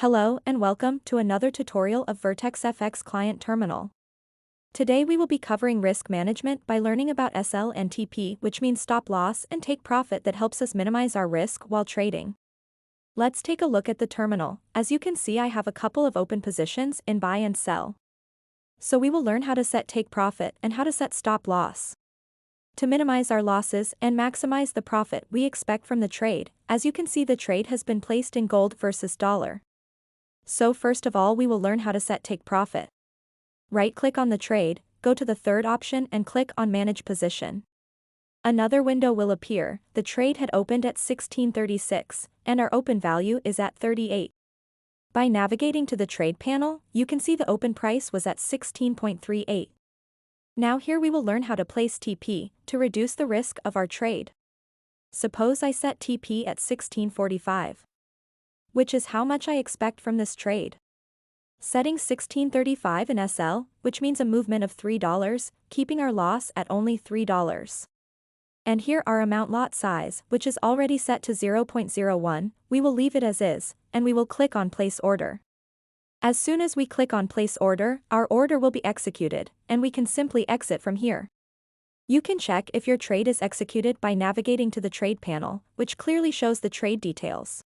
Hello and welcome to another tutorial of VertexFX Client Terminal. Today we will be covering risk management by learning about SL and TP, which means stop loss and take profit that helps us minimize our risk while trading. Let's take a look at the terminal. As you can see, I have a couple of open positions in buy and sell. So we will learn how to set take profit and how to set stop loss. To minimize our losses and maximize the profit we expect from the trade, as you can see, the trade has been placed in gold versus dollar. So first of all, we will learn how to set take profit. Right-click on the trade, go to the third option and click on Manage Position. Another window will appear. The trade had opened at 1636, and our open value is at 38. By navigating to the trade panel, you can see the open price was at 16.38. Now here we will learn how to place TP to reduce the risk of our trade. Suppose I set TP at 1645. Which is how much I expect from this trade. Setting 1635 in SL, which means a movement of $3, keeping our loss at only $3. And here our amount lot size, which is already set to 0.01, we will leave it as is, and we will click on Place Order. As soon as we click on Place Order, our order will be executed, and we can simply exit from here. You can check if your trade is executed by navigating to the trade panel, which clearly shows the trade details,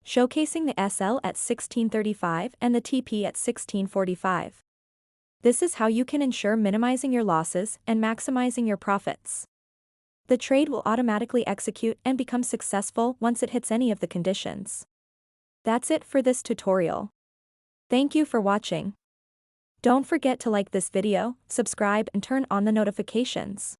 showcasing the SL at 1635 and the TP at 1645. This is how you can ensure minimizing your losses and maximizing your profits. The trade will automatically execute and become successful once it hits any of the conditions. That's it for this tutorial. Thank you for watching. Don't forget to like this video, subscribe and turn on the notifications.